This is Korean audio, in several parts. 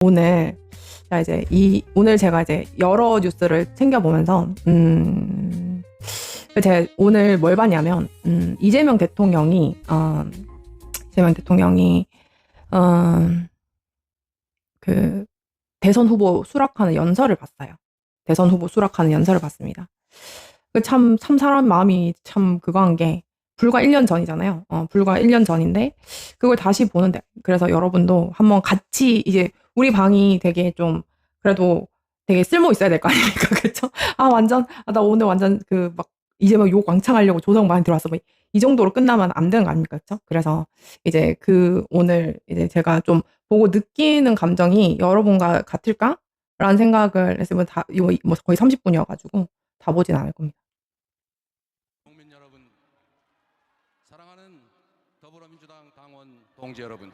오늘 오늘 제가 이제 여러 뉴스를 챙겨보면서 제가 오늘 뭘 봤냐면 이재명 대통령이 그 대선 후보 수락하는 연설을 봤어요. 대선 후보 수락하는 연설을 봤습니다. 참 사람 마음이 참 그거 한 게 불과 1년 전이잖아요. 불과 1년 전인데 그걸 다시 보는데, 그래서 여러분도 한번 같이, 이제 우리 방이 되게 좀 그래도 되게 쓸모 있어야 될 거 아닙니까? 그쵸? 나 오늘 완전 막 이재명 욕 왕창 하려고 조성 많이 들어왔어. 뭐 이 정도로 끝나면 안 되는 거 아닙니까? 그쵸? 그래서 이제 오늘 이제 제가 좀 보고 느끼는 감정이 여러분과 같을까? 라는 생각을 했으면 뭐 거의 30분이어가지고 다 보진 않을 겁니다. 국민 여러분, 사랑하는 더불어민주당 당원 동지 여러분,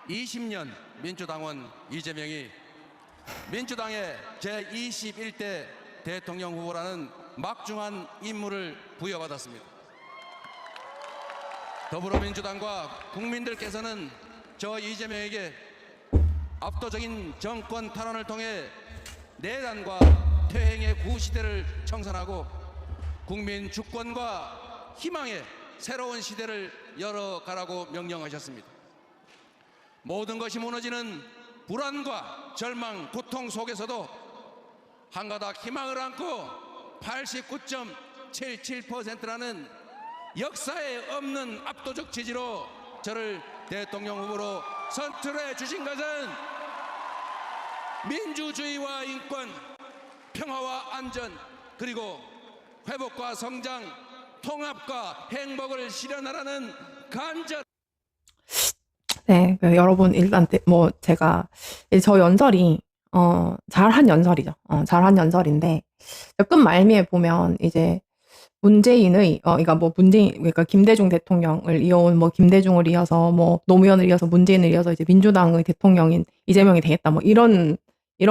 20년 민주당원 이재명이 민주당의 제21대 대통령 후보라는 막중한 임무를 부여받았습니다. 더불어민주당과 국민들께서는 저 이재명에게 압도적인 정권 탈환을 통해 내란과 퇴행의 구시대를 청산하고 국민 주권과 희망의 새로운 시대를 열어가라고 명령하셨습니다. 모든 것이 무너지는 불안과 절망, 고통 속에서도 한 가닥 희망을 안고 89.77%라는 역사에 없는 압도적 지지로 저를 대통령 후보로 선출해 주신 것은 민주주의와 인권, 평화와 안전, 그리고 회복과 성장, 통합과 행복을 실현하라는 간절. 네, 여러분, 일단 제가 저 연설이 잘한 연설이죠. 잘한 연설인데 끝 말미에 보면 이제 문재인의 그러니까 김대중 대통령을 이어온 김대중을 이어서 노무현을 이어서 문재인을 이어서 이제 민주당의 대통령인 이재명이 되겠다, 이런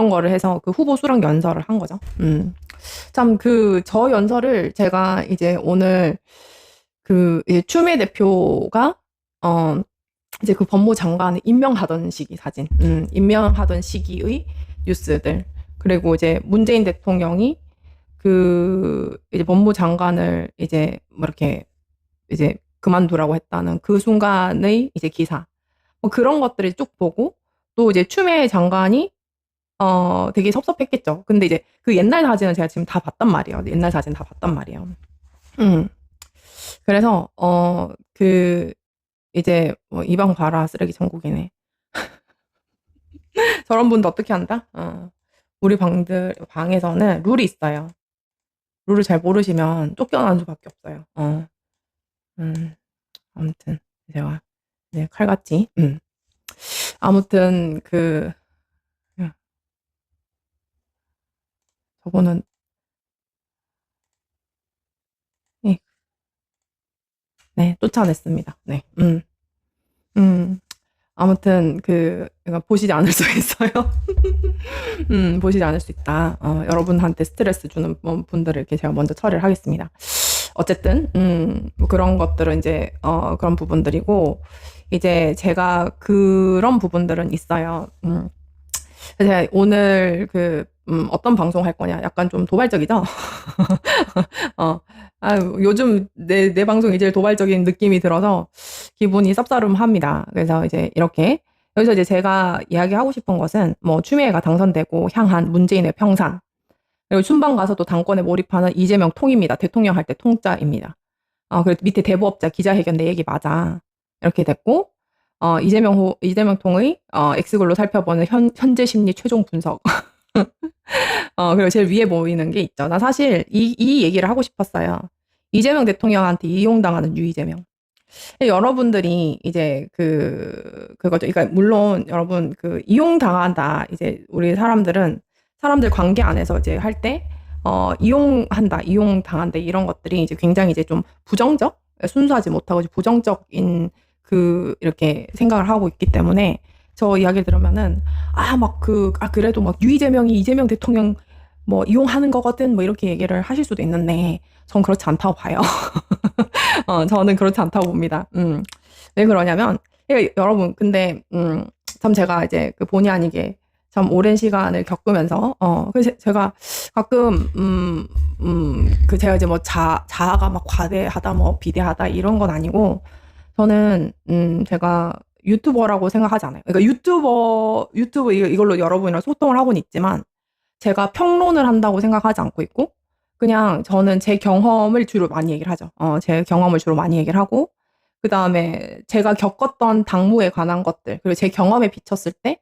거를 해서 그 후보 수락 연설을 한 거죠. 참 저 연설을 제가 이제 오늘 이제 추미애 대표가 이제 그 법무장관을 임명하던 시기 사진, 임명하던 시기의 뉴스들, 그리고 이제 문재인 대통령이 이제 법무장관을 이제 이렇게 이제 그만두라고 했다는 그 순간의 이제 기사, 그런 것들을 쭉 보고, 또 이제 추미애 장관이 되게 섭섭했겠죠. 근데 이제 그 옛날 사진은 제가 지금 다 봤단 말이에요. 옛날 사진 다 봤단 말이에요. 그래서 이제 이방 봐라 쓰레기 천국이네. 저런 분도 어떻게 한다? 우리 방에서는 룰이 있어요. 룰을 잘 모르시면 쫓겨나는 수밖에 없어요. 아무튼 제가 칼같이 아무튼 저거는 네, 쫓아냈습니다. 네. 아무튼 보시지 않을 수 있어요. 보시지 않을 수 있다. 여러분한테 스트레스 주는 분들을 이렇게 제가 먼저 처리를 하겠습니다. 어쨌든 그런 것들은 이제 그런 부분들이고, 이제 제가 그런 부분들은 있어요. 제가 오늘 어떤 방송 할 거냐, 약간 좀 도발적이죠? 요즘 내 방송이 제일 도발적인 느낌이 들어서 기분이 쌉싸름합니다. 그래서 이제 여기서 이제 제가 이야기하고 싶은 것은 추미애가 당선되고 향한 문재인의 평산, 그리고 순방 가서도 당권에 몰입하는 이재명 통입니다. 대통령 할 때 통짜입니다. 그리고 밑에 대부업자 기자회견 내 얘기 맞아, 이렇게 됐고, 이재명 통의 엑스글로 살펴보는 현재 심리 최종 분석. 그리고 제일 위에 보이는 게 있죠. 나 사실 이 얘기를 하고 싶었어요. 이재명 대통령한테 이용당하는 유이재명. 여러분들이 이제 그거죠. 그러니까 물론 여러분 이용당한다, 이제 우리 사람들 관계 안에서 이제 할 때 이용한다, 이용당한다, 이런 것들이 이제 굉장히 이제 좀 부정적, 순수하지 못하고 부정적인 이렇게 생각을 하고 있기 때문에, 저 이야기를 들으면은 그래도 유이재명이 이재명 대통령 이용하는 거거든, 이렇게 얘기를 하실 수도 있는데, 전 그렇지 않다고 봐요. 저는 그렇지 않다고 봅니다. 왜 그러냐면, 여러분, 근데 참 제가 이제 그 본의 아니게 참 오랜 시간을 겪으면서, 그래서 제가 가끔, 그 제가 이제 뭐 자아가 막 과대하다, 뭐 비대하다 이런 건 아니고, 저는, 제가 유튜버라고 생각하지 않아요. 그러니까 유튜브 이걸로 여러분이랑 소통을 하고는 있지만, 제가 평론을 한다고 생각하지 않고 있고, 그냥 저는 제 경험을 주로 많이 얘기를 하죠. 제 경험을 주로 많이 얘기를 하고, 그 다음에 제가 겪었던 당무에 관한 것들, 그리고 제 경험에 비쳤을 때,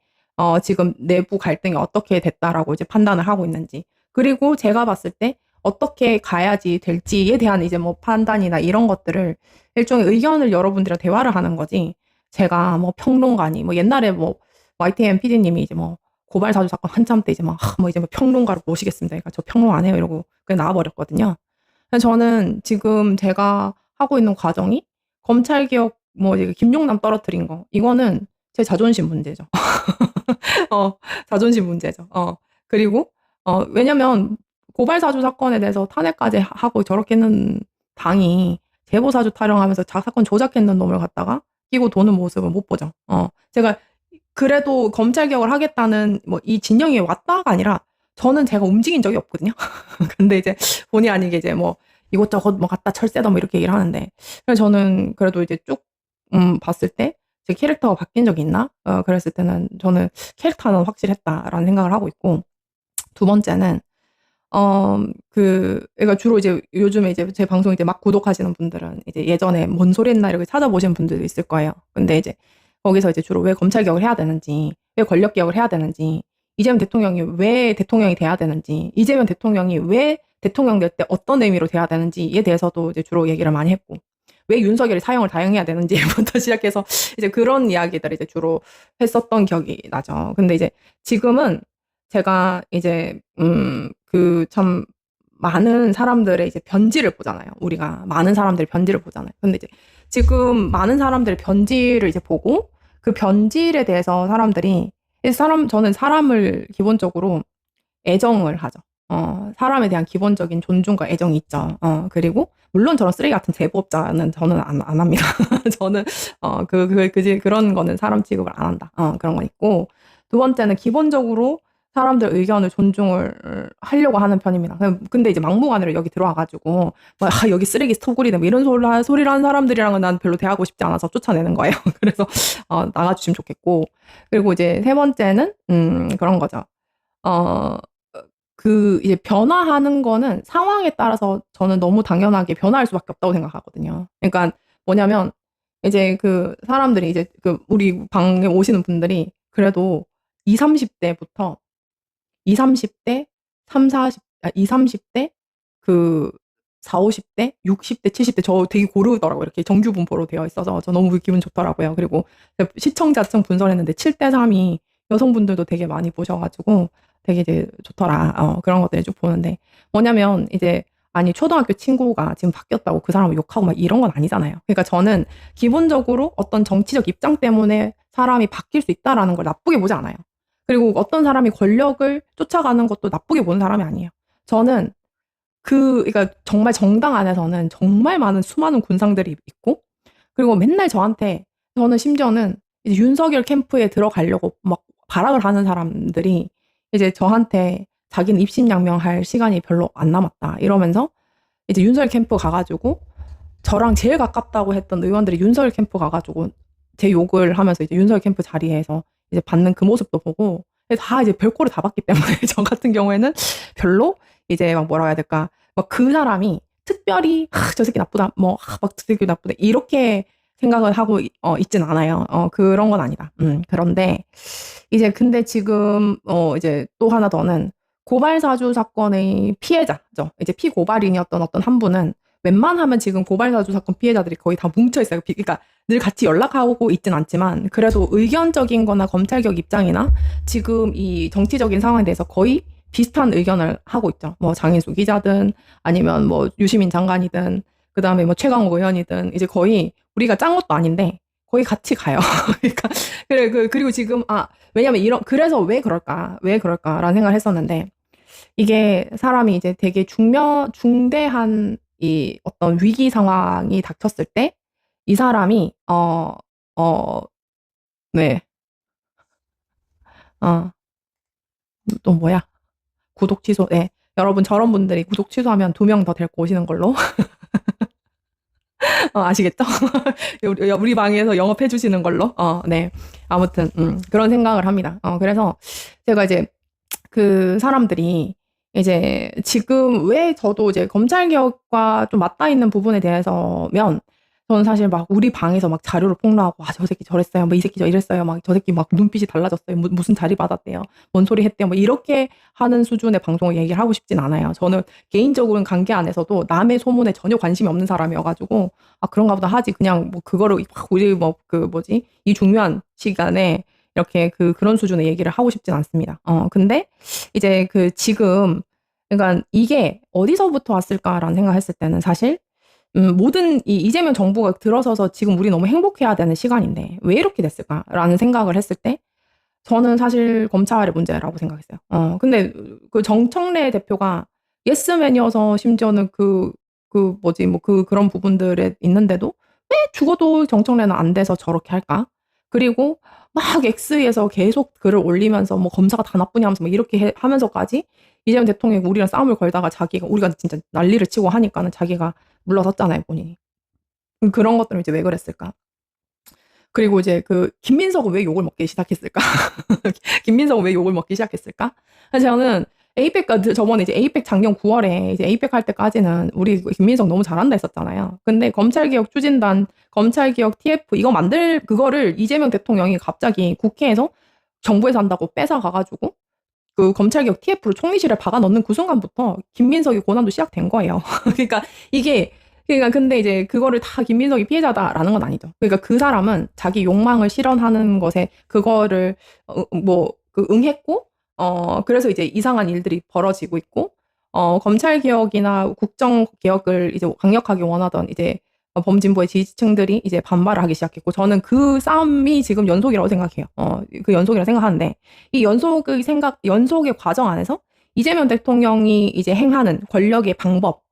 지금 내부 갈등이 어떻게 됐다라고 이제 판단을 하고 있는지, 그리고 제가 봤을 때 어떻게 가야지 될지에 대한 이제 뭐 판단이나 이런 것들을 일종의 의견을 여러분들이랑 대화를 하는 거지, 제가 뭐 평론가니, 뭐 옛날에 뭐 YTN PD님이 이제 뭐 고발 사주 사건 한참 때 이제 막, 뭐 이제 뭐 평론가로 모시겠습니다. 그러니까 저 평론 안 해요. 이러고 그냥 나와버렸거든요. 그래서 저는 지금 제가 하고 있는 과정이 검찰개혁, 뭐 이제 김용남 떨어뜨린 거, 이거는 제 자존심 문제죠. 자존심 문제죠. 그리고, 왜냐면 고발사주 사건에 대해서 탄핵까지 하고 저렇게 했는 당이 제보사주 타령하면서 사건 조작했는 놈을 갖다가 끼고 도는 모습을 못 보죠. 제가 그래도 검찰 개혁을 하겠다는 뭐 이 진영이 왔다가 아니라 저는 제가 움직인 적이 없거든요. 근데 이제 본의 아니게 이제 뭐 이것저것 뭐 갖다 철새다 뭐 이렇게 얘기를 하는데, 그래서 저는 그래도 이제 쭉 봤을 때 제 캐릭터가 바뀐 적이 있나? 그랬을 때는 저는 캐릭터는 확실했다라는 생각을 하고 있고, 두 번째는 그러니까 주로 이제 요즘에 이제 제 방송 이제 막 구독하시는 분들은 이제 예전에 뭔 소리 했나 이렇게 찾아보신 분들도 있을 거예요. 근데 이제 거기서 이제 주로 왜 검찰 개혁을 해야 되는지, 왜 권력 개혁을 해야 되는지, 이재명 대통령이 왜 대통령이 돼야 되는지, 이재명 대통령이 왜 대통령 될 때 어떤 의미로 돼야 되는지에 대해서도 이제 주로 얘기를 많이 했고, 왜 윤석열이 사형을 다행해야 되는지부터 시작해서 이제 그런 이야기들을 이제 주로 했었던 기억이 나죠. 근데 이제 지금은 제가 이제 그 참 많은 사람들의 이제 변질을 보잖아요. 우리가 많은 사람들의 변질을 보잖아요. 근데 이제 지금 많은 사람들의 변질을 이제 보고, 그 변질에 대해서 사람들이 저는 사람을 기본적으로 애정을 하죠. 사람에 대한 기본적인 존중과 애정이 있죠. 그리고 물론 저런 쓰레기 같은 제보업자는 저는 안 합니다. 저는 그런 거는 사람 취급을 안 한다. 그런 건 있고, 두 번째는 기본적으로 사람들 의견을 존중을 하려고 하는 편입니다. 근데 이제 막무가내로 여기 들어와가지고 뭐, 여기 쓰레기 스토브리네 뭐 이런 소리를 하는 사람들이랑은 난 별로 대하고 싶지 않아서 쫓아내는 거예요. 그래서 나가주시면 좋겠고, 그리고 이제 세 번째는 그런 거죠. 이제 변화하는 거는 상황에 따라서 저는 너무 당연하게 변화할 수밖에 없다고 생각하거든요. 그러니까 뭐냐면, 이제 그 사람들이 이제 우리 방에 오시는 분들이 그래도 20, 30대부터 20, 30대, 20, 30대, 40, 50대, 60대, 70대, 저 되게 고르더라고요. 이렇게 정규분포로 되어 있어서 저 너무 기분 좋더라고요. 그리고 시청자층 분석했는데 7대 3이 여성분들도 되게 많이 보셔가지고 되게 이제 좋더라. 그런 것들을 쭉 보는데, 뭐냐면 이제 아니 초등학교 친구가 지금 바뀌었다고 그 사람을 욕하고 막 이런 건 아니잖아요. 그러니까 저는 기본적으로 어떤 정치적 입장 때문에 사람이 바뀔 수 있다라는 걸 나쁘게 보지 않아요. 그리고 어떤 사람이 권력을 쫓아가는 것도 나쁘게 보는 사람이 아니에요. 저는 그러니까 정말 정당 안에서는 정말 많은 수많은 군상들이 있고, 그리고 맨날 저는 심지어는 이제 윤석열 캠프에 들어가려고 막 발악을 하는 사람들이 이제 저한테 자기는 입심양명할 시간이 별로 안 남았다 이러면서 이제 윤석열 캠프 가가지고 저랑 제일 가깝다고 했던 의원들이 윤석열 캠프 가가지고 제 욕을 하면서 이제 윤석열 캠프 자리에서 이제 받는 그 모습도 보고, 다 이제 별꼴을 다 봤기 때문에 저 같은 경우에는 별로 이제 막 뭐라 해야 될까, 막 그 사람이 특별히 저 새끼 나쁘다, 뭐 막 저 새끼 나쁘다 이렇게 생각을 하고 있진 않아요. 그런 건 아니다. 그런데 이제 근데 지금 이제 또 하나 더는 고발사주 사건의 피해자죠. 이제 피고발인이었던 어떤 한 분은 웬만하면 지금 고발사주 사건 피해자들이 거의 다 뭉쳐 있어요. 그러니까 늘 같이 연락하고 있진 않지만 그래도 의견적인 거나 검찰개혁 입장이나 지금 이 정치적인 상황에 대해서 거의 비슷한 의견을 하고 있죠. 뭐 장인수 기자든 아니면 뭐 유시민 장관이든 그다음에 뭐 최강욱 의원이든 이제 거의 우리가 짠 것도 아닌데 거의 같이 가요. 그러니까 그리고 지금 왜냐면 그래서 왜 그럴까라는 생각을 했었는데, 이게 사람이 이제 되게 중대한 이 어떤 위기 상황이 닥쳤을 때 이 사람이 네. 어, 또 뭐야? 구독 취소. 네. 여러분 저런 분들이 구독 취소하면 2명 더 데리고 오시는 걸로. 아시겠죠? 우리 방에서 영업해 주시는 걸로. 네. 아무튼 그런 생각을 합니다. 그래서 제가 이제 그 사람들이 이제 지금 왜 저도 이제 검찰 개혁과 좀 맞닿아 있는 부분에 대해서면 저는 사실 막 우리 방에서 막 자료를 폭로하고 저 새끼 저랬어요. 뭐 이 새끼 저 이랬어요. 막 저 새끼 막 눈빛이 달라졌어요. 무슨 자리 받았대요. 뭔 소리 했대요. 뭐 이렇게 하는 수준의 방송을 얘기를 하고 싶진 않아요. 저는 개인적으로는 관계 안에서도 남의 소문에 전혀 관심이 없는 사람이어가지고 그런가 보다 하지. 그냥 뭐 그거를 우리 뭐 그 뭐지 이 중요한 시간에 이렇게 그런 수준의 얘기를 하고 싶진 않습니다. 근데 이제 지금 그러니까 이게 어디서부터 왔을까라는 생각했을 때는 사실 모든 이재명 정부가 들어서서 지금 우리 너무 행복해야 되는 시간인데 왜 이렇게 됐을까라는 생각을 했을 때 저는 사실 검찰의 문제라고 생각했어요. 근데 그 정청래 대표가 예스맨이어서 심지어는 뭐지 뭐 그런 부분들에 있는데도 왜 죽어도 정청래는 안 돼서 저렇게 할까? 그리고 막 X에서 계속 글을 올리면서 뭐 검사가 다 나쁘냐면서 막 이렇게 하면서까지 이재명 대통령이 우리랑 싸움을 걸다가 우리가 진짜 난리를 치고 하니까는 자기가 물러섰잖아요, 본인이. 그런 것들은 이제 왜 그랬을까? 그리고 이제 김민석은 왜 욕을 먹기 시작했을까? 김민석은 왜 욕을 먹기 시작했을까? 그래서 저는 저번에 이제 에이펙 작년 9월에 이제 에이펙 할 때까지는 우리 김민석 너무 잘한다 했었잖아요. 근데 검찰개혁 추진단, 검찰개혁 TF 그거를 이재명 대통령이 갑자기 국회에서 정부에서 한다고 뺏어가가지고 검찰개혁 TF를 총리실에 박아 넣는 그 순간부터 김민석이 고난도 시작된 거예요. 근데 이제 그거를 다 김민석이 피해자다라는 건 아니죠. 그러니까 그 사람은 자기 욕망을 실현하는 것에 그거를 응했고, 그래서 이제 이상한 일들이 벌어지고 있고, 검찰 개혁이나 국정 개혁을 이제 강력하게 원하던 이제 범진보의 지지층들이 이제 반발을 하기 시작했고, 저는 그 싸움이 지금 연속이라고 생각해요. 그 연속이라고 생각하는데, 이 연속의 과정 안에서 이재명 대통령이 이제 행하는 권력의 방법,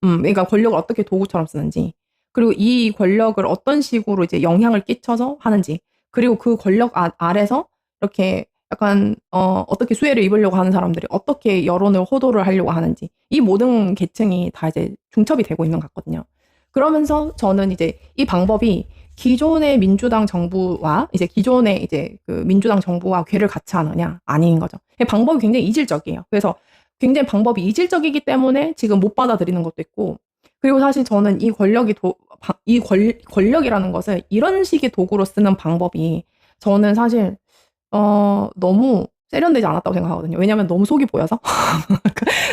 그러니까 권력을 어떻게 도구처럼 쓰는지, 그리고 이 권력을 어떤 식으로 이제 영향을 끼쳐서 하는지, 그리고 그 권력 아래서 이렇게 약간 어떻게 수혜를 입으려고 하는 사람들이 어떻게 여론을 호도를 하려고 하는지, 이 모든 계층이 다 이제 중첩이 되고 있는 것 같거든요. 그러면서 저는 이제 이 방법이 기존의 민주당 정부와 기존의 민주당 정부와 궤를 같이 하느냐 아닌 거죠. 방법이 굉장히 이질적이에요. 그래서 굉장히 방법이 이질적이기 때문에 지금 못 받아들이는 것도 있고, 그리고 사실 저는 권력이라는 것을 이런 식의 도구로 쓰는 방법이 저는 사실 너무 세련되지 않았다고 생각하거든요. 왜냐하면 너무 속이 보여서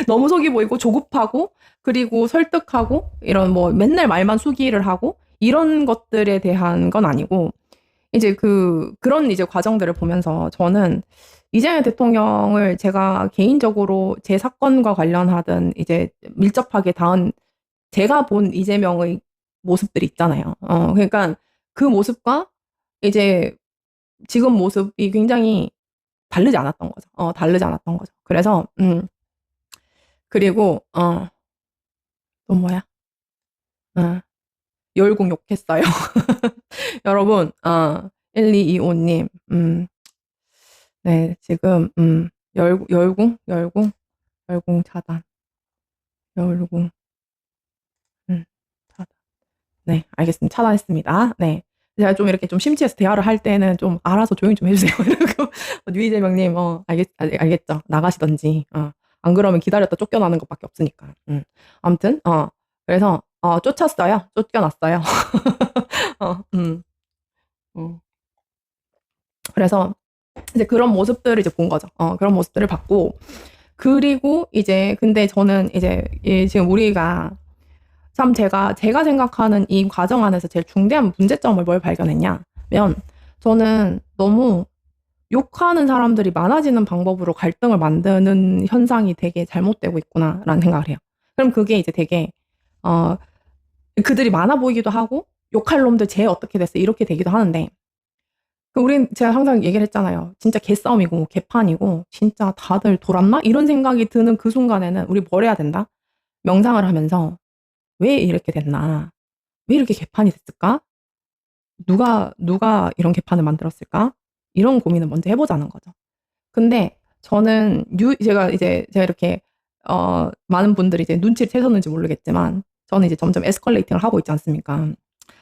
너무 속이 보이고 조급하고, 그리고 설득하고, 이런 뭐 맨날 말만 수기를 하고 이런 것들에 대한 건 아니고, 이제 그런 이제 과정들을 보면서 저는 이재명 대통령을 제가 개인적으로 제 사건과 관련하든 이제 밀접하게 닿은 제가 본 이재명의 모습들이 있잖아요. 그러니까 그 모습과 이제 지금 모습이 굉장히 다르지 않았던 거죠. 다르지 않았던 거죠. 그래서 그리고 또 뭐야? 열공 욕했어요. 여러분, 1225님, 네, 지금, 열공 차단, 열공, 차단. 네, 알겠습니다. 차단했습니다. 네. 제가 좀 이렇게 좀 심취해서 대화를 할 때는 좀 알아서 조용히 좀 해주세요. 이러고, 유이재명님, 알겠죠. 나가시던지, 안 그러면 기다렸다 쫓겨나는 것밖에 없으니까. 아무튼, 그래서, 쫓았어요. 쫓겨났어요. 그래서 이제 그런 모습들을 이제 본 거죠. 그런 모습들을 봤고, 그리고 이제 근데 저는 이제 지금 우리가 참 제가 생각하는 이 과정 안에서 제일 중대한 문제점을 뭘 발견했냐면, 저는 너무 욕하는 사람들이 많아지는 방법으로 갈등을 만드는 현상이 되게 잘못되고 있구나라는 생각을 해요. 그럼 그게 이제 되게 그들이 많아 보이기도 하고, 욕할 놈들 쟤 어떻게 됐어 이렇게 되기도 하는데, 제가 항상 얘기를 했잖아요. 진짜 개싸움이고 개판이고 진짜 다들 돌았나? 이런 생각이 드는 그 순간에는 우리 뭘 해야 된다? 명상을 하면서 왜 이렇게 됐나? 왜 이렇게 개판이 됐을까? 누가 이런 개판을 만들었을까? 이런 고민을 먼저 해보자는 거죠. 근데 저는 제가 이렇게 많은 분들이 이제 눈치를 채셨는지 모르겠지만 저는 이제 점점 에스컬레이팅을 하고 있지 않습니까?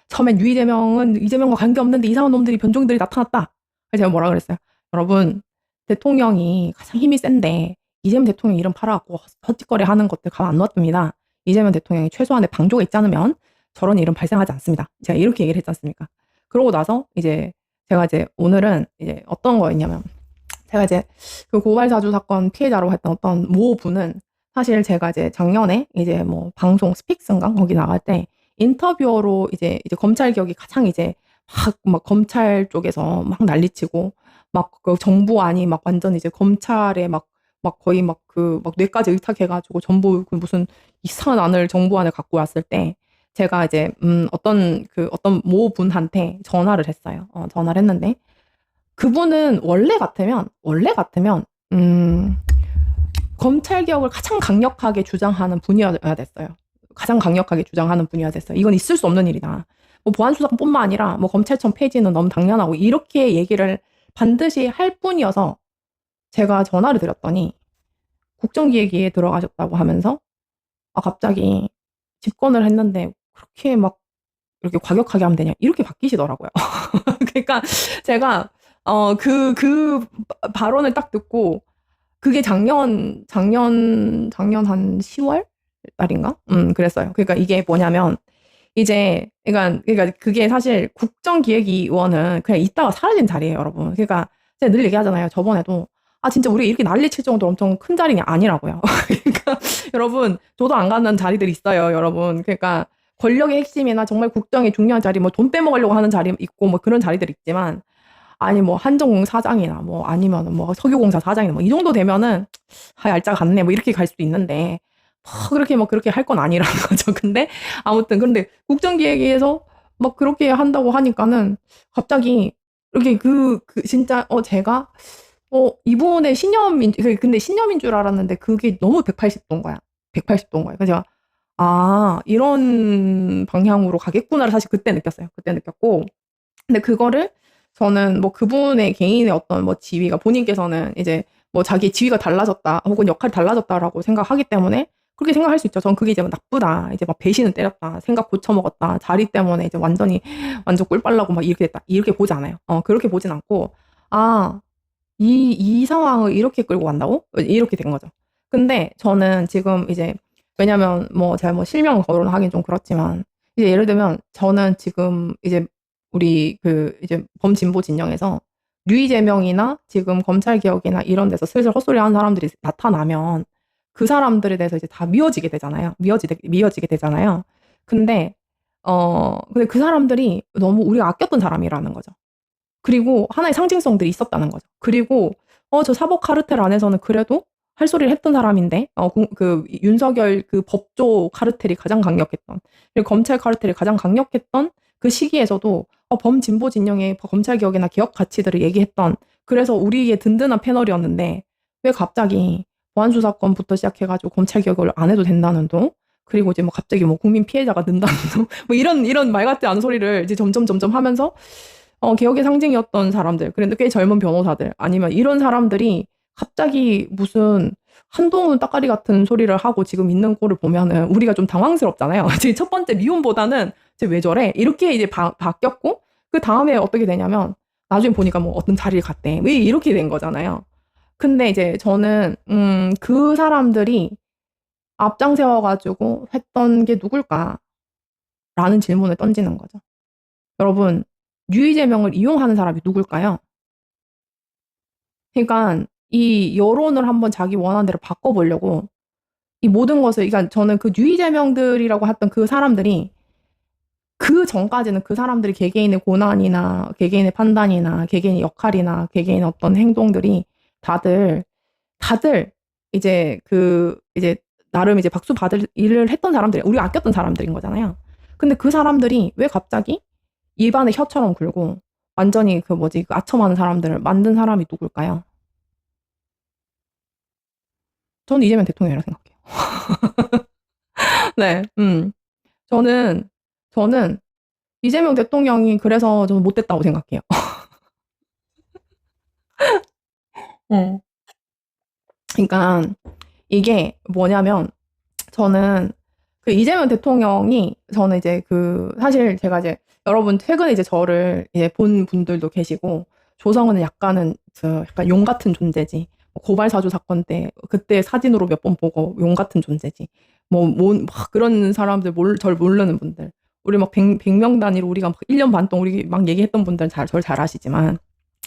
처음엔 이재명은 이재명과 관계없는데 이상한 놈들이 변종들이 나타났다. 그래서 제가 뭐라 그랬어요? 여러분, 대통령이 가장 힘이 센데 이재명 대통령 이름 팔아갖고 헛짓거리 하는 것들 가만 안 놔둡니다. 이재명 대통령이 최소한의 방조가 있지 않으면 저런 일은 발생하지 않습니다. 제가 이렇게 얘기를 했지 않습니까? 그러고 나서 제가 오늘은 이제 어떤 거였냐면 제가 이제 그 고발사주 사건 피해자로 했던 어떤 모 분은 사실 제가 이제 작년에 이제 뭐 방송 스픽스인가 거기 나갈 때 인터뷰어로 이제 검찰 개혁이 가장 이제 막 검찰 쪽에서 막 난리치고 막 그 정보안이 막 완전 이제 검찰에 막 거의 막 뇌까지 의탁해가지고 전부 그 무슨 이상한 정보안을 갖고 왔을 때 제가 이제 어떤 모 분한테 전화를 했어요. 전화를 했는데 그분은 원래 같으면 검찰 개혁을 가장 강력하게 주장하는 분이어야 됐어요. 가장 강력하게 주장하는 분이어야 됐어요. 이건 있을 수 없는 일이다. 뭐 보안수사뿐만 아니라 뭐 검찰청 폐지는 너무 당연하고 이렇게 얘기를 반드시 할 뿐이어서 제가 전화를 드렸더니 국정기획위에 들어가셨다고 하면서 갑자기 집권을 했는데 그렇게 막 이렇게 과격하게 하면 되냐 이렇게 바뀌시더라고요. 그러니까 제가 그 발언을 딱 듣고 그게 작년 한 10월 달인가? 그랬어요. 그러니까 이게 뭐냐면 그러니까 그게 사실 국정기획위원은 그냥 있다가 사라진 자리예요, 여러분. 그러니까 제가 늘 얘기하잖아요. 저번에도 진짜 우리 이렇게 난리 칠 정도로 엄청 큰 자리는 아니라고요. 그러니까 여러분 저도 안 가는 자리들이 있어요, 여러분. 그러니까 권력의 핵심이나 정말 국정의 중요한 자리, 뭐 돈 빼먹으려고 하는 자리 있고 뭐 그런 자리들 있지만 아니 뭐 한전공 사장이나 뭐 아니면 뭐 석유공사 사장이나 뭐 이 정도 되면은 얄짤 같네 뭐 이렇게 갈 수도 있는데 그렇게 할 건 아니라는 거죠. 근데 아무튼 근데 국정기획위에서 막 그렇게 한다고 하니까는 갑자기 이렇게 진짜 제가 이분의 신념인 근데 신념인 줄 알았는데 그게 너무 180도인 거야. 180도인 거야. 그래서 제가 이런 방향으로 가겠구나를 사실 그때 느꼈어요. 그때 느꼈고 근데 그거를 저는 뭐 그분의 개인의 어떤 뭐 지위가 본인께서는 이제 뭐 자기 지위가 달라졌다 혹은 역할이 달라졌다라고 생각하기 때문에 그렇게 생각할 수 있죠. 전 그게 이제 나쁘다. 이제 막 배신을 때렸다. 생각 고쳐먹었다. 자리 때문에 이제 완전 꿀 빨라고 막 이렇게 됐다. 이렇게 보지 않아요. 그렇게 보진 않고 이 상황을 이렇게 끌고 간다고? 이렇게 된 거죠. 근데 저는 지금 이제 왜냐면 뭐 제가 뭐 실명 거론하긴 좀 그렇지만 이제 예를 들면 저는 지금 이제 우리 이제 범진보 진영에서 류이재명이나 지금 검찰개혁이나 이런 데서 슬슬 헛소리하는 사람들이 나타나면 그 사람들에 대해서 이제 다 미워지게 되잖아요. 미워지게 되잖아요. 근데 그 사람들이 너무 우리가 아꼈던 사람이라는 거죠. 그리고 하나의 상징성들이 있었다는 거죠. 그리고 저 사법 카르텔 안에서는 그래도 할 소리를 했던 사람인데 윤석열 그 법조 카르텔이 가장 강력했던 그리고 검찰 카르텔이 가장 강력했던 그 시기에서도 범진보 진영의 검찰 개혁이나 개혁 가치들을 얘기했던 그래서 우리의 든든한 패널이었는데 왜 갑자기 보안수 사건부터 시작해가지고 검찰 개혁을 안 해도 된다는 둥 그리고 이제 뭐 갑자기 뭐 국민 피해자가 는다는 둥뭐 이런 말 같지 않은 소리를 이제 점점 하면서 개혁의 상징이었던 사람들, 그런데 꽤 젊은 변호사들, 아니면 이런 사람들이 갑자기 무슨 한동훈 따까리 같은 소리를 하고 지금 있는 꼴을 보면은 우리가 좀 당황스럽잖아요. 지금 첫 번째 미움보다는 왜 저래? 이렇게 이제 바뀌었고, 그 다음에 어떻게 되냐면, 나중에 보니까 뭐 어떤 자리를 갔대. 왜 이렇게 된 거잖아요. 근데 이제 저는, 그 사람들이 앞장 세워가지고 했던 게 누굴까? 라는 질문을 던지는 거죠. 여러분, 류이재명을 이용하는 사람이 누굴까요? 그러니까 이 여론을 한번 자기 원하는 대로 바꿔보려고 이 모든 것을 그러니까 저는 그 류이재명들이라고 했던 그 사람들이 그 전까지는 그 사람들이 개개인의 고난이나 개개인의 판단이나 개개인의 역할이나 개개인의 어떤 행동들이 다들 이제 이제 나름 이제 박수 받을 일을 했던 사람들이 우리가 아꼈던 사람들인 거잖아요. 근데 그 사람들이 왜 갑자기 입안에 혀처럼 굴고 완전히 그 아첨하는 사람들을 만든 사람이 누굴까요? 저는 이재명 대통령이라고 생각해요. 네, 저는 이재명 대통령이 그래서 저는 못됐다고 생각해요. 어. 그러니까 이게 뭐냐면 저는 그 이재명 대통령이 저는 이제 그 사실 제가 이제 여러분 최근에 이제 저를 이제 본 분들도 계시고 조성은은 약간은 약간 용 같은 존재지. 고발 사주 사건 때 그때 사진으로 몇 번 보고 용 같은 존재지. 막 그런 사람들 절 모르는 분들. 우리 막 100명 단위로 우리가 막 1년 반 동안 우리 막 얘기했던 분들은 저를 잘 아시지만.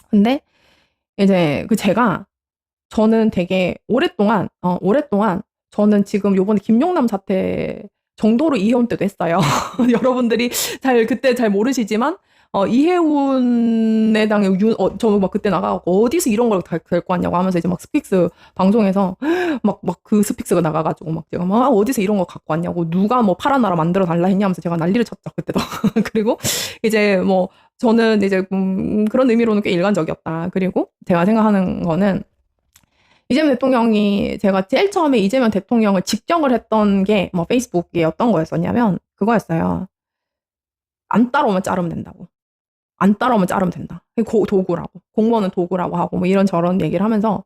근데 이제 저는 되게 오랫동안 저는 지금 요번에 김용남 사태 정도로 이해운 때도 했어요. 여러분들이 그때 잘 모르시지만, 이해운에 당해 저 막 그때 나가고 어디서 이런 걸 데리고 왔냐고 하면서 이제 막 스픽스 방송에서 막 그 스픽스가 나가가지고 막 제가 막 어디서 이런 거 갖고 왔냐고 누가 뭐 파란 나라 만들어 달라 했냐면서 제가 난리를 쳤죠, 그때도. 그리고 이제 저는 이제 그런 의미로는 꽤 일관적이었다. 그리고 제가 생각하는 거는 이재명 대통령이 제가 제일 처음에 이재명 대통령을 직경을 했던 게 페이스북에 어떤 거였었냐면 그거였어요. 안 따라오면 자르면 된다고. 안 따라오면 자르면 된다. 도구라고. 공무원은 도구라고 하고 이런저런 얘기를 하면서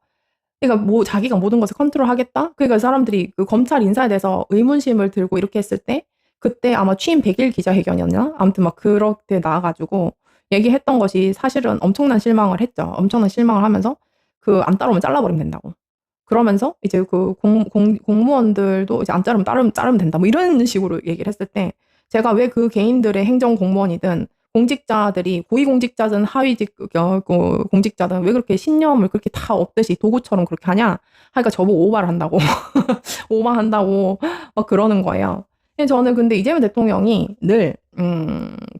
그러니까 자기가 모든 것을 컨트롤하겠다? 그러니까 사람들이 그 검찰 인사에 대해서 의문심을 들고 이렇게 했을 때 그때 아마 취임 100일 기자회견이었나? 아무튼 막 그렇게 나와가지고 얘기했던 것이 사실은 엄청난 실망을 했죠. 엄청난 실망을 하면서 안 따라오면 잘라버리면 된다고. 그러면서 이제 공무원들도 이제 안 자르면 된다. 이런 식으로 얘기를 했을 때 제가 왜 그 개인들의 행정 공무원이든 공직자들이 고위공직자든 하위직 공직자든 왜 그렇게 신념을 그렇게 다 없듯이 도구처럼 그렇게 하냐? 하니까 저보고 오바를 한다고 오바한다고 막 그러는 거예요. 저는 근데 이재명 대통령이 늘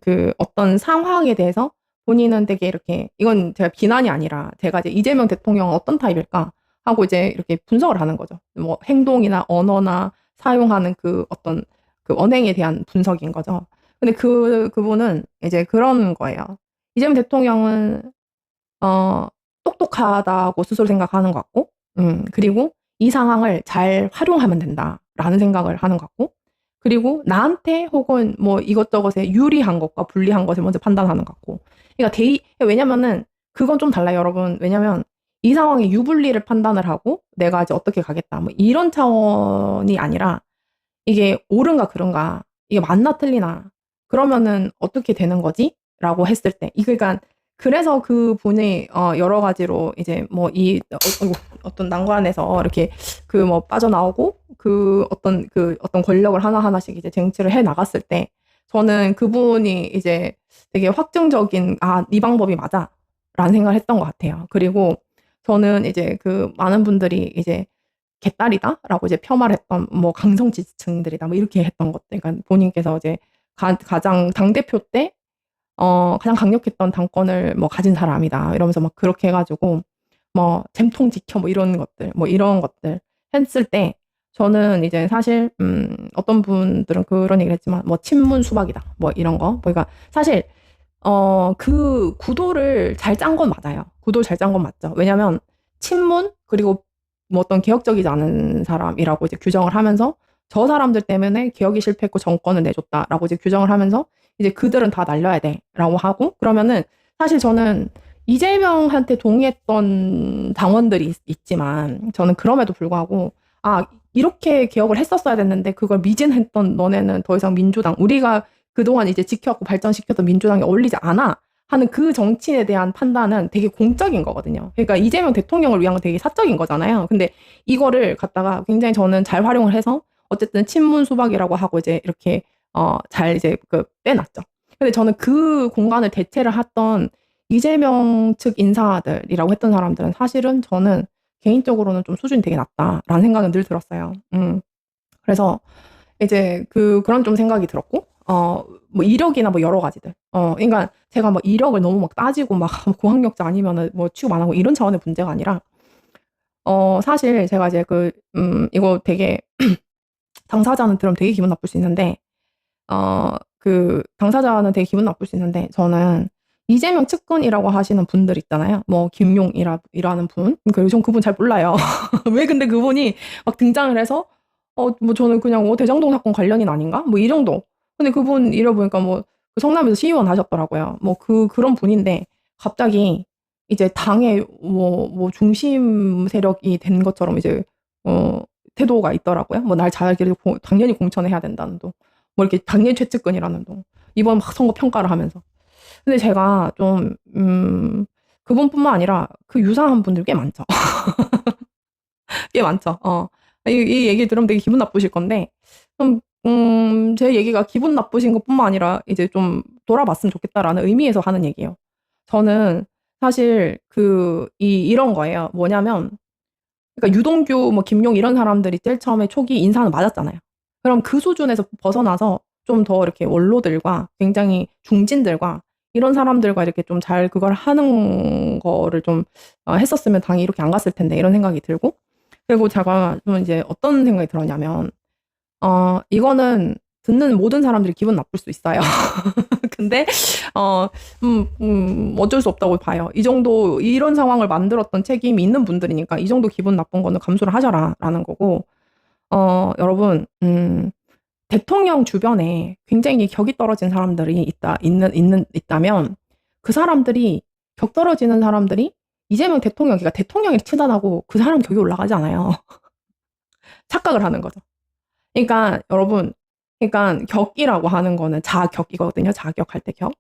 그 어떤 상황에 대해서 본인은 되게 이렇게 이건 제가 비난이 아니라 제가 이제 이재명 대통령은 어떤 타입일까 하고 이제 이렇게 분석을 하는 거죠. 행동이나 언어나 사용하는 그 어떤 그 언행에 대한 분석인 거죠. 근데 그분은 이제 그런 거예요. 이재명 대통령은 똑똑하다고 스스로 생각하는 것 같고, 그리고 이 상황을 잘 활용하면 된다라는 생각을 하는 것 같고, 그리고 나한테 혹은 이것저것에 유리한 것과 불리한 것을 먼저 판단하는 것 같고, 그러니까 왜냐면은 그건 좀 달라요, 여러분. 왜냐면 이 상황에 유불리를 판단을 하고 내가 이제 어떻게 가겠다, 이런 차원이 아니라 이게 옳은가 그른가, 이게 맞나 틀리나, 그러면은 어떻게 되는 거지? 라고 했을 때, 그러니까 그래서 그분이 여러 가지로 이제 어떤 난관에서 이렇게 빠져나오고 어떤 권력을 하나하나씩 이제 쟁취를 해 나갔을 때 저는 그분이 이제 되게 확정적인 이 방법이 맞아라는 생각을 했던 것 같아요. 그리고 저는 이제 많은 분들이 이제 개딸이다라고 이제 폄하했던 강성 지지층들이다 이렇게 했던 것들. 그러니까 본인께서 이제 가장 당대표 때 가장 강력했던 당권을 가진 사람이다 이러면서 막 그렇게 해가지고 잼통 지켜 이런 것들 했을 때 저는 이제 사실 어떤 분들은 그런 얘기를 했지만 친문 수박이다 이런 거 그러니까 사실 그 구도를 잘 짠 건 맞아요. 구도를 잘 짠 건 맞죠. 왜냐면 친문 그리고 어떤 개혁적이지 않은 사람이라고 이제 규정을 하면서 저 사람들 때문에 개혁이 실패했고 정권을 내줬다라고 이제 규정을 하면서 이제 그들은 다 날려야 돼라고 하고 그러면은 사실 저는 이재명한테 동의했던 당원들이 있지만 저는 그럼에도 불구하고 이렇게 개혁을 했었어야 됐는데 그걸 미진했던 너네는 더 이상 민주당 우리가 그동안 이제 지켜왔고 발전시켰던 민주당에 어울리지 않아 하는 그 정치인에 대한 판단은 되게 공적인 거거든요. 그러니까 이재명 대통령을 위한 건 되게 사적인 거잖아요. 근데 이거를 갖다가 굉장히 저는 잘 활용을 해서 어쨌든 친문 수박이라고 하고 이제 이렇게 잘 이제 빼놨죠. 근데 저는 그 공간을 대체를 했던 이재명 측 인사들이라고 했던 사람들은 사실은 저는 개인적으로는 좀 수준이 되게 낮다라는 생각은 늘 들었어요. 그래서 이제 그런 좀 생각이 들었고 이력이나 여러 가지들. 그러니까 제가 이력을 너무 따지고 고학력자 아니면은 취급 안 하고 이런 차원의 문제가 아니라 사실 제가 이제 이거 되게 당사자는 들으면 되게 기분 나쁠 수 있는데 당사자는 되게 기분 나쁠 수 있는데 저는 이재명 측근이라고 하시는 분들 있잖아요. 김용이라는 분. 그리고 전 그분 잘 몰라요. 왜 근데 그분이 막 등장을 해서 저는 그냥 대장동 사건 관련인 아닌가? 이 정도. 근데 그분 이래 보니까 그 성남에서 시의원 하셨더라고요. 그런 분인데 갑자기 이제 당의 뭐 중심 세력이 된 것처럼 이제 태도가 있더라고요. 뭐 날 잘하기를 당연히 공천해야 된다는 둥, 뭐 이렇게 당연히 최측근이라는 둥, 이번 막 선거 평가를 하면서. 근데 제가 좀 그분뿐만 아니라 그 유사한 분들 꽤 많죠. 꽤 많죠. 이 얘기 들으면 되게 기분 나쁘실 건데, 제 얘기가 기분 나쁘신 것뿐만 아니라 이제 좀 돌아봤으면 좋겠다라는 의미에서 하는 얘기예요. 저는 사실 이런 거예요. 뭐냐면, 그러니까 유동규, 뭐 김용 이런 사람들이 제일 처음에 초기 인사는 맞았잖아요. 그럼 그 수준에서 벗어나서 좀 더 이렇게 원로들과 굉장히 중진들과 이런 사람들과 이렇게 좀 잘 그걸 하는 거를 좀 했었으면 당이 이렇게 안 갔을 텐데 이런 생각이 들고, 그리고 제가 좀 이제 어떤 생각이 들었냐면, 이거는 듣는 모든 사람들이 기분 나쁠 수 있어요. 근데 어쩔 수 없다고 봐요. 이 정도 이런 상황을 만들었던 책임이 있는 분들이니까 이 정도 기분 나쁜 거는 감수를 하셔라라는 거고, 여러분, 대통령 주변에 굉장히 격이 떨어진 사람들이 있다면 그 사람들이, 격 떨어지는 사람들이 이재명 대통령, 그러니까 대통령이 치단하고 그 사람 격이 올라가지 않아요. 착각을 하는 거죠. 그러니까 여러분, 그러니까 격이라고 하는 거는 자격이거든요. 자격할 때 격.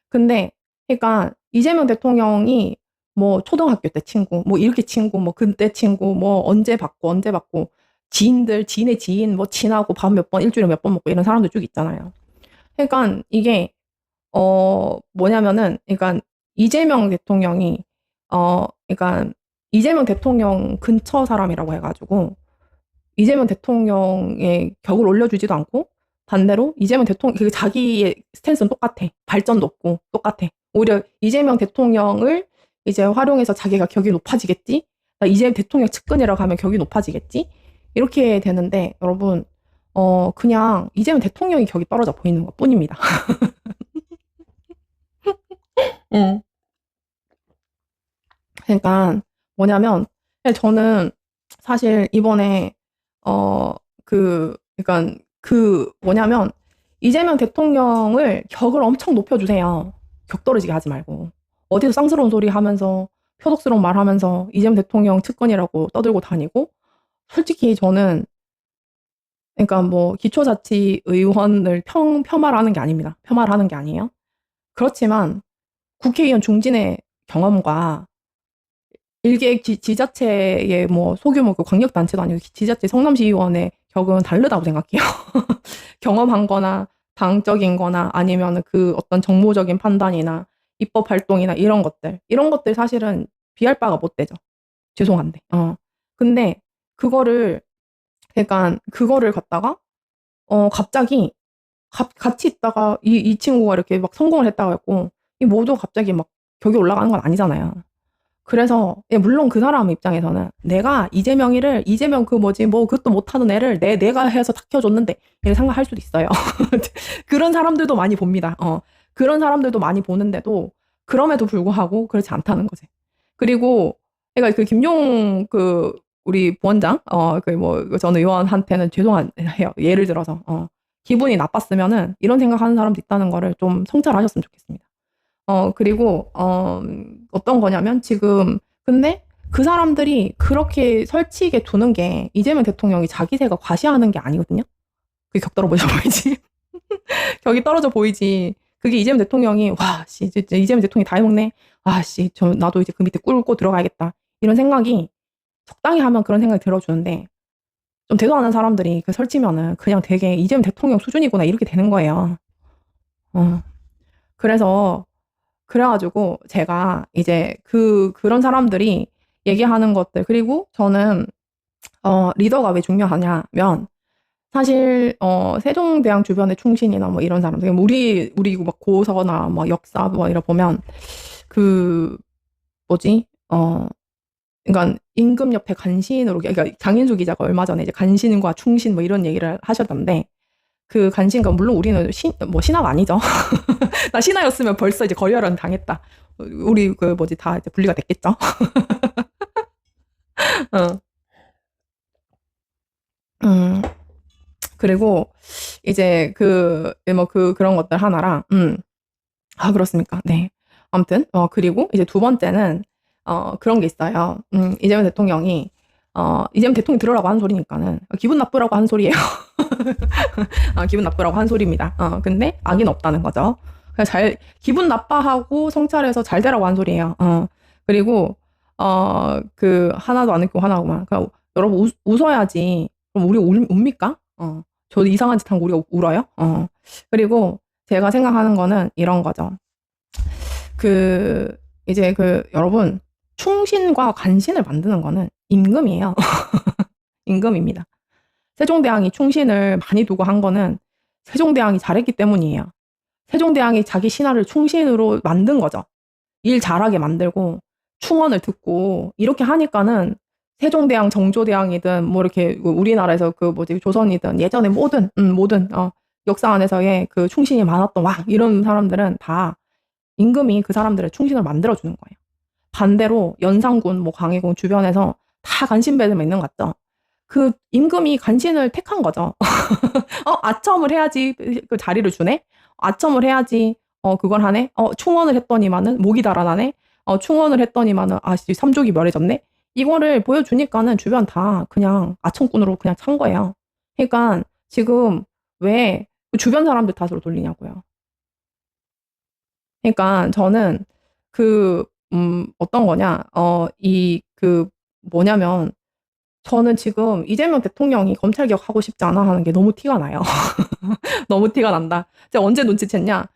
근데 그러니까 이재명 대통령이 뭐 초등학교 때 친구, 뭐 이렇게 친구, 뭐 그때 친구, 뭐 언제 받고 지인의 지인, 뭐 친하고 밥 몇 번, 일주일에 몇 번 먹고 이런 사람들 쭉 있잖아요. 그러니까 이게 뭐냐면은, 그러니까 이재명 대통령이 그러니까 이재명 대통령 근처 사람이라고 해가지고 이재명 대통령의 격을 올려주지도 않고, 반대로 이재명 대통령 그 자기의 스탠스는 똑같아. 발전도 없고 똑같아. 오히려 이재명 대통령을 이제 활용해서 자기가 격이 높아지겠지. 이재명 대통령 측근이라고 하면 격이 높아지겠지. 이렇게 되는데 여러분, 그냥 이재명 대통령이 격이 떨어져 보이는 것 뿐입니다. 음. 그러니까 뭐냐면, 저는 사실 이번에 그러니까 뭐냐면, 이재명 대통령을 격을 엄청 높여주세요. 격 떨어지게 하지 말고. 어디서 쌍스러운 소리 하면서 표독스러운 말 하면서 이재명 대통령 측근이라고 떠들고 다니고, 솔직히 저는, 그러니까 뭐 기초자치의원을 폄하하는 게 아닙니다. 폄하하는 게 아니에요. 그렇지만 국회의원 중진의 경험과 일개 지자체의 뭐 소규모 그 광역단체도 아니고 지자체 성남시의원의 격은 다르다고 생각해요. 경험한 거나 당적인 거나 아니면 그 어떤 정무적인 판단이나 입법 활동이나 이런 것들 사실은 비할 바가 못 되죠. 죄송한데. 근데 그거를, 그러니까 그거를 갖다가 갑자기 같이 있다가 이 친구가 이렇게 막 성공을 했다고 했고, 이 모두 갑자기 막 격이 올라가는 건 아니잖아요. 그래서 물론 그 사람 입장에서는 내가 이재명 그 뭐지 뭐 그것도 못하는 애를 내가 해서 다 키워줬는데 이렇게 생각할 수도 있어요. 그런 사람들도 많이 봅니다. 그런 사람들도 많이 보는데도 그럼에도 불구하고 그렇지 않다는 거지. 그리고 그러니까 그 김용 우리 부원장 그 뭐 전 의원한테는 죄송해요. 예를 들어서 기분이 나빴으면은 이런 생각하는 사람도 있다는 거를 좀 성찰하셨으면 좋겠습니다. 그리고 어떤 거냐면, 지금 근데 그 사람들이 그렇게 설치게 두는 게 이재명 대통령이 자기세가 과시하는 게 아니거든요. 그게 격 떨어져 보이지. 격이 떨어져 보이지. 그게 이재명 대통령이 와, 씨, 이제 이재명 대통령이 다 해먹네. 아, 씨, 나도 이제 그 밑에 꿇고 들어가야겠다. 이런 생각이 적당히 하면 그런 생각이 들어주는데, 좀 대도 않은 사람들이 그 설치면은 그냥 되게 이재명 대통령 수준이구나 이렇게 되는 거예요. 그래가지고 제가 이제 그런 사람들이 얘기하는 것들, 그리고 저는 리더가 왜 중요하냐면, 사실 세종대왕 주변의 충신이나 뭐 이런 사람들, 우리 막 고서나 뭐 역사 뭐 이런 보면 그 뭐지 그러니까 임금 옆에 간신으로, 그러니까 장인수 기자가 얼마 전에 이제 간신과 충신 뭐 이런 얘기를 하셨던데, 그 간신과 물론 우리는 신하가 아니죠. 나 신하였으면 벌써 이제 거열은 당했다. 우리 다 이제 분리가 됐겠죠. 어. 그리고 이제 그런 것들 하나랑, 그렇습니까? 네. 아무튼 그리고 이제 두 번째는 그런 게 있어요. 이재명 대통령이, 이재명 대통령 들으라고 하는 소리니까는, 기분 나쁘라고 하는 소리예요. 기분 나쁘라고 한 소리입니다. 근데 악의는 없다는 거죠. 그냥 기분 나빠하고 성찰해서 잘 되라고 한 소리예요. 그리고, 하나도 안 웃기고 하나구만. 그러니까 여러분 웃어야지. 그럼 우리 웁니까? 저도 이상한 짓 한 거 우리가 울어요? 그리고 제가 생각하는 거는 이런 거죠. 이제 여러분, 충신과 간신을 만드는 거는 임금이에요. 임금입니다. 세종대왕이 충신을 많이 두고 한 거는 세종대왕이 잘했기 때문이에요. 세종대왕이 자기 신하를 충신으로 만든 거죠. 일 잘하게 만들고 충언을 듣고 이렇게 하니까는 세종대왕, 정조대왕이든 뭐 이렇게 우리나라에서 조선이든 예전에 모든 역사 안에서의 그 충신이 많았던 이런 사람들은 다 임금이 그 사람들의 충신을 만들어주는 거예요. 반대로 연산군, 뭐 광해군 주변에서 다 간신배들 있는 것 같죠. 그 임금이 간신을 택한 거죠. 아첨을 해야지 그 자리를 주네. 아첨을 해야지 그걸 하네. 충원을 했더니만은 목이 달아나네. 충원을 했더니만은 삼족이 멸해졌네. 이거를 보여주니까는 주변 다 그냥 아첨꾼으로 그냥 찬 거예요. 그러니까 지금 왜 주변 사람들 탓으로 돌리냐고요. 그러니까 저는 어떤 거냐, 뭐냐면, 저는 지금 이재명 대통령이 검찰 개혁하고 싶지 않아 하는 게 너무 티가 나요. 너무 티가 난다. 제가 언제 눈치챘냐?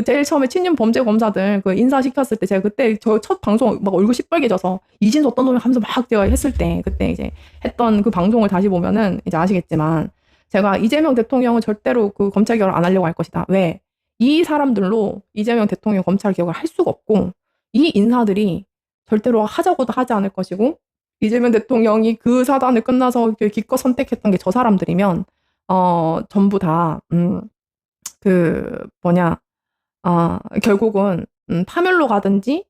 제일 처음에 친윤 범죄 검사들 인사시켰을 때 제가 그때 저 첫 방송 막 얼굴 시뻘개져서 이진수 어떤 놈이 하면서 막 제가 했을 때 그때 이제 했던 그 방송을 다시 보면은 이제 아시겠지만 제가 이재명 대통령은 절대로 검찰 개혁을 안 하려고 할 것이다. 왜? 이 사람들로 이재명 대통령 검찰 개혁을 할 수가 없고 이 인사들이 절대로 하자고도 하지 않을 것이고 이재명 대통령이 그 사단을 끝나서 기껏 선택했던 게 저 사람들이면 전부 다 결국은 파멸로 가든지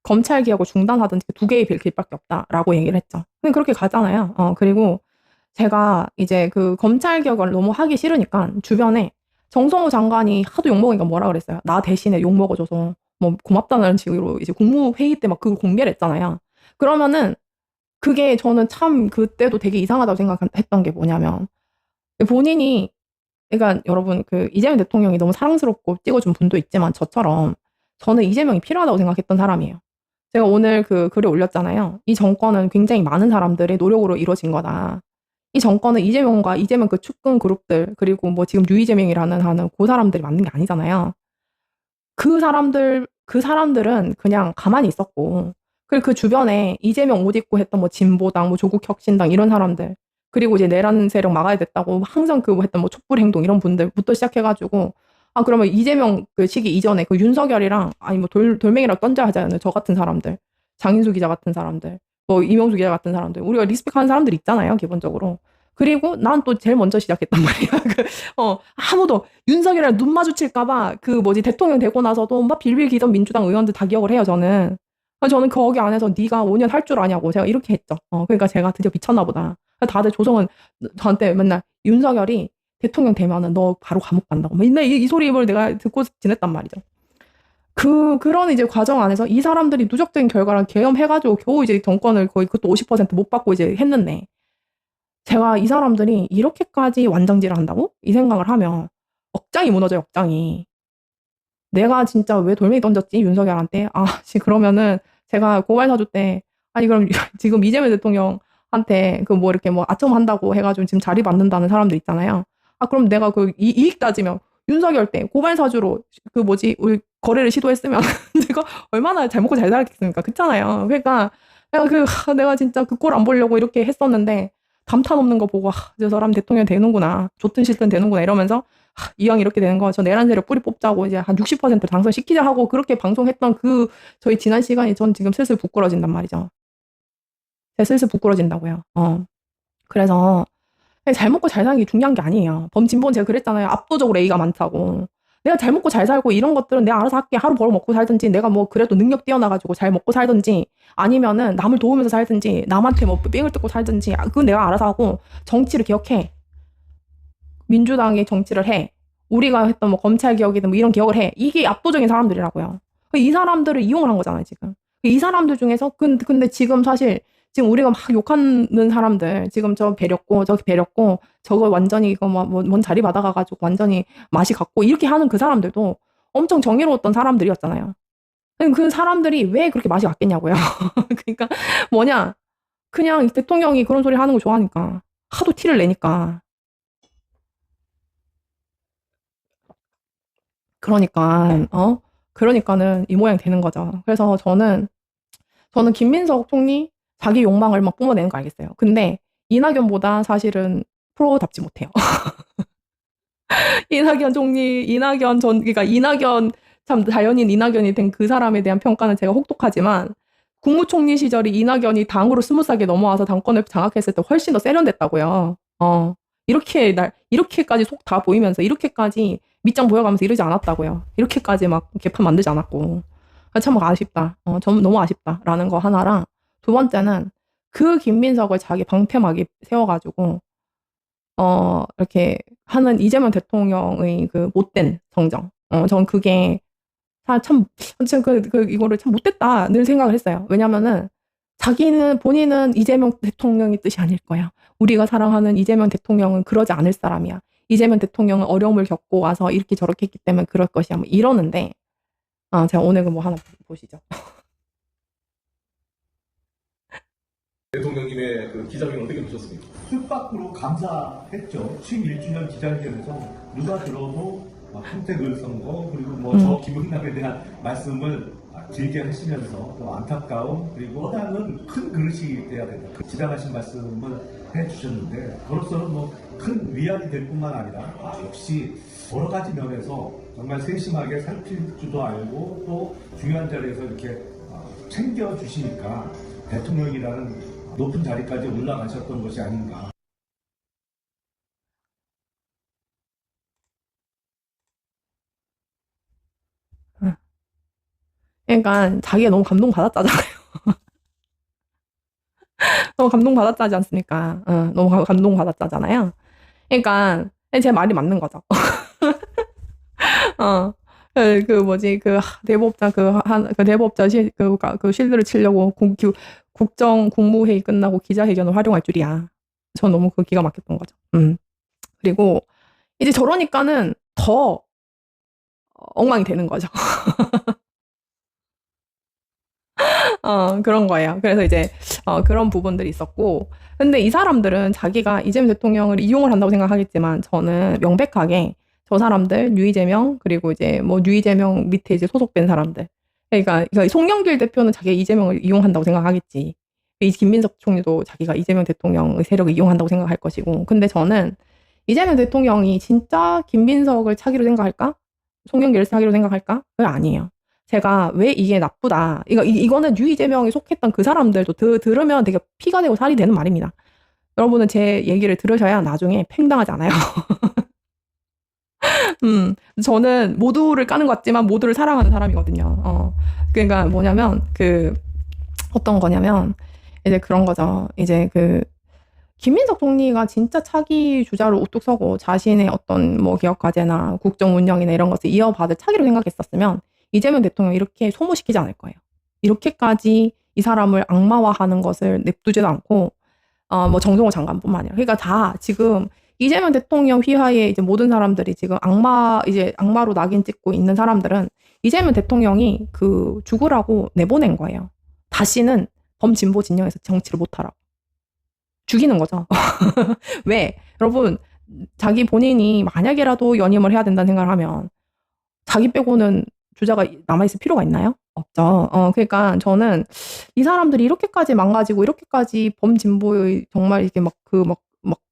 검찰 개혁을 중단하든지 두 개의 길밖에 없다라고 얘기를 했죠. 근데 그렇게 가잖아요. 그리고 제가 이제 검찰 개혁을 너무 하기 싫으니까 주변에 정성호 장관이 하도 욕먹으니까 뭐라 그랬어요. 나 대신에 욕먹어줘서 뭐 고맙다는 식으로 이제 국무회의 때 막 그걸 공개를 했잖아요. 그러면은 그게 저는 참 그때도 되게 이상하다고 생각했던 게 뭐냐면 본인이 그러니까 여러분 이재명 대통령이 너무 사랑스럽고 찍어준 분도 있지만 저처럼 저는 이재명이 필요하다고 생각했던 사람이에요. 제가 오늘 글을 올렸잖아요. 이 정권은 굉장히 많은 사람들의 노력으로 이루어진 거다. 이 정권은 이재명과 이재명 측근 그룹들 그리고 뭐 지금 유이재명이라는 하는 그 사람들이 만든 게 아니잖아요. 그 사람들은 그냥 가만히 있었고 그리고 그 주변에 이재명 옷 입고 했던 뭐 진보당, 뭐 조국혁신당 이런 사람들 그리고 이제 내란 세력 막아야 됐다고 항상 했던 뭐 촛불 행동 이런 분들부터 시작해가지고 그러면 이재명 시기 이전에 윤석열이랑 아니 뭐 돌멩이랑 던져야 하잖아요. 저 같은 사람들, 장인수 기자 같은 사람들, 뭐 이명수 기자 같은 사람들 우리가 리스펙하는 사람들 있잖아요. 기본적으로. 그리고 난 또 제일 먼저 시작했단 말이야. 아무도 윤석열이랑 눈 마주칠까봐 대통령 되고 나서도 막 빌빌 기던 민주당 의원들 다 기억을 해요. 저는 거기 안에서 네가 5년 할 줄 아냐고 제가 이렇게 했죠. 그러니까 제가 드디어 미쳤나 보다. 다들 조성은 저한테 맨날 윤석열이 대통령 되면은 너 바로 감옥 간다고. 맨날 이 소리를 내가 듣고 지냈단 말이죠. 그런 이제 과정 안에서 이 사람들이 누적된 결과를 계엄해가지고 겨우 이제 정권을 거의 그것도 50%못 받고 이제 했는데 제가 이 사람들이 이렇게까지 완장질을 한다고? 이 생각을 하면 억장이 무너져요, 억장이. 내가 진짜 왜 돌멩이 던졌지? 윤석열한테. 그러면은 제가 고발 사주 때 아니 그럼 지금 이재명 대통령한테 뭐 이렇게 뭐 아첨한다고 해가지고 지금 자리 받는다는 사람들 있잖아요. 그럼 내가 이익 따지면 윤석열 때 고발 사주로 우리 거래를 시도했으면 내가 얼마나 잘 먹고 잘 살았겠습니까? 그렇잖아요. 그러니까 내가 진짜 그 꼴 안 보려고 이렇게 했었는데 담탄 없는 거 보고 저 사람 대통령 되는구나. 좋든 싫든 되는구나 이러면서 이왕 이렇게 되는 거 저 내란 세력 뿌리 뽑자고 이제 한 60% 당선시키자 하고 그렇게 방송했던 저희 지난 시간이 전 지금 슬슬 부끄러진단 말이죠. 제가 슬슬 부끄러진다고요. 그래서 잘 먹고 잘 사는 게 중요한 게 아니에요. 범진보는 제가 그랬잖아요. 압도적으로 A가 많다고. 내가 잘 먹고 잘 살고 이런 것들은 내가 알아서 할게. 하루 벌어 먹고 살든지 내가 뭐 그래도 능력 뛰어나가지고 잘 먹고 살든지 아니면은 남을 도우면서 살든지 남한테 뭐 삥을 뜯고 살든지 그건 내가 알아서 하고 정치를 기억해. 민주당의 정치를 해. 우리가 했던 뭐 검찰 개혁이든 뭐 이런 개혁을 해. 이게 압도적인 사람들이라고요. 이 사람들을 이용을 한 거잖아요, 지금. 이 사람들 중에서 근데 지금 사실 지금 우리가 막 욕하는 사람들 지금 저 배렸고 저기 배렸고 저거 완전히 이거 뭔 자리 받아가가지고 완전히 맛이 갔고 이렇게 하는 그 사람들도 엄청 정의로웠던 사람들이었잖아요. 그 사람들이 왜 그렇게 맛이 갔겠냐고요. 그러니까 뭐냐 그냥 대통령이 그런 소리 하는 거 좋아하니까 하도 티를 내니까 그러니까는 이 모양이 되는 거죠. 그래서 저는 김민석 총리 자기 욕망을 막 뿜어내는 거 알겠어요. 근데 이낙연보다 사실은 프로답지 못해요. 이낙연 총리, 그러니까 이낙연, 참 자연인 이낙연이 된 그 사람에 대한 평가는 제가 혹독하지만 국무총리 시절이 이낙연이 당으로 스무스하게 넘어와서 당권을 장악했을 때 훨씬 더 세련됐다고요. 이렇게까지 속 다 보이면서 이렇게까지 밑장 보여가면서 이러지 않았다고요. 이렇게까지 막 개판 만들지 않았고. 참 아쉽다. 좀 너무 아쉽다라는 거 하나랑 두 번째는 그 김민석을 자기 방패막이 세워가지고 이렇게 하는 이재명 대통령의 그 못된 정정. 전 그게 이거를 참 못됐다 늘 생각을 했어요. 왜냐면은 본인은 이재명 대통령의 뜻이 아닐 거야. 우리가 사랑하는 이재명 대통령은 그러지 않을 사람이야. 이재명 대통령은 어려움을 겪고 와서 이렇게 저렇게 했기 때문에 그럴 것이야. 뭐 이러는데, 제가 오늘 그 뭐 하나 보시죠. 대통령님의 그 기자회견 어떻게 보셨습니까? 뜻밖으로 감사했죠. 취임 1주년 기자회견에서 누가 들어도 평택을 선거 그리고 뭐 저 김영남에 대한 말씀을 길게 하시면서 또 안타까움 그리고 여당은 큰 그릇이 돼야 된다. 지당하신 말씀을 해주셨는데 그로서는 뭐 큰 위안이 될 뿐만 아니라 역시 여러 가지 면에서 정말 세심하게 살필 줄도 알고 또 중요한 자리에서 이렇게 챙겨주시니까 대통령이라는 높은 자리까지 올라가셨던 것이 아닌가. 그러니까 자기가 너무 감동받았다잖아요. 너무 감동받았다지 않습니까? 너무 감동받았다잖아요. 그러니까 제 말이 맞는 거죠. 그 뭐지 대법자 대법자 그 실드를 치려고 국무회의 끝나고 기자회견을 활용할 줄이야. 전 너무 그 기가 막혔던 거죠. 그리고 이제 저러니까는 더 엉망이 되는 거죠. 그런 거예요. 그래서 이제 그런 부분들이 있었고 근데 이 사람들은 자기가 이재명 대통령을 이용을 한다고 생각하겠지만 저는 명백하게 저 사람들 유이재명 그리고 이제 뭐 유이재명 밑에 이제 소속된 사람들 그러니까 송영길 대표는 자기가 이재명을 이용한다고 생각하겠지. 이 김민석 총리도 자기가 이재명 대통령의 세력을 이용한다고 생각할 것이고 근데 저는 이재명 대통령이 진짜 김민석을 차기로 생각할까? 송영길을 차기로 생각할까? 그게 아니에요. 제가 왜 이게 나쁘다. 이거는 유이재명이 속했던 그 사람들도 들으면 되게 피가 되고 살이 되는 말입니다. 여러분은 제 얘기를 들으셔야 나중에 팽당하지 않아요. 저는 모두를 까는 것 같지만 모두를 사랑하는 사람이거든요. 그러니까 뭐냐면 어떤 거냐면 이제 그런 거죠. 이제 김민석 총리가 진짜 차기 주자로 우뚝 서고 자신의 어떤 뭐 개혁 과제나 국정 운영이나 이런 것을 이어받을 차기로 생각했었으면 이재명 대통령이 이렇게 소모시키지 않을 거예요. 이렇게까지 이 사람을 악마화하는 것을 냅두지도 않고 뭐 정성호 장관뿐만 아니라 그러니까 다 지금 이재명 대통령 휘하에 이제 모든 사람들이 지금 악마로 낙인 찍고 있는 사람들은 이재명 대통령이 죽으라고 내보낸 거예요. 다시는 범진보 진영에서 정치를 못하라고. 죽이는 거죠. 왜? 여러분, 자기 본인이 만약에라도 연임을 해야 된다는 생각을 하면 자기 빼고는 주자가 남아있을 필요가 있나요? 없죠. 그러니까 저는 이 사람들이 이렇게까지 망가지고 이렇게까지 범진보의 정말 이게 막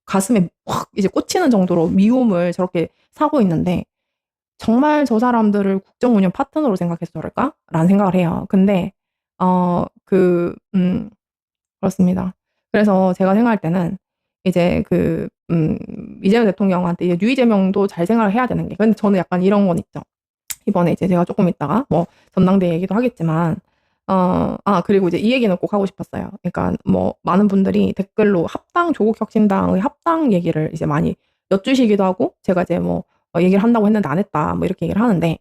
가슴에 확 이제 꽂히는 정도로 미움을 저렇게 사고 있는데 정말 저 사람들을 국정 운영 파트너로 생각해서 저럴까? 라는 생각을 해요. 근데 그렇습니다. 그래서 제가 생각할 때는 이제 이재명 대통령한테 이제 유이재명도 잘 생각을 해야 되는 게 근데 저는 약간 이런 건 있죠. 이번에 이제 제가 조금 있다가 뭐 전당대회 얘기도 하겠지만 그리고 이제 이 얘기는 꼭 하고 싶었어요. 그러니까 뭐 많은 분들이 댓글로 조국혁신당의 합당 얘기를 이제 많이 여쭈시기도 하고 제가 이제 뭐 얘기를 한다고 했는데 안 했다 뭐 이렇게 얘기를 하는데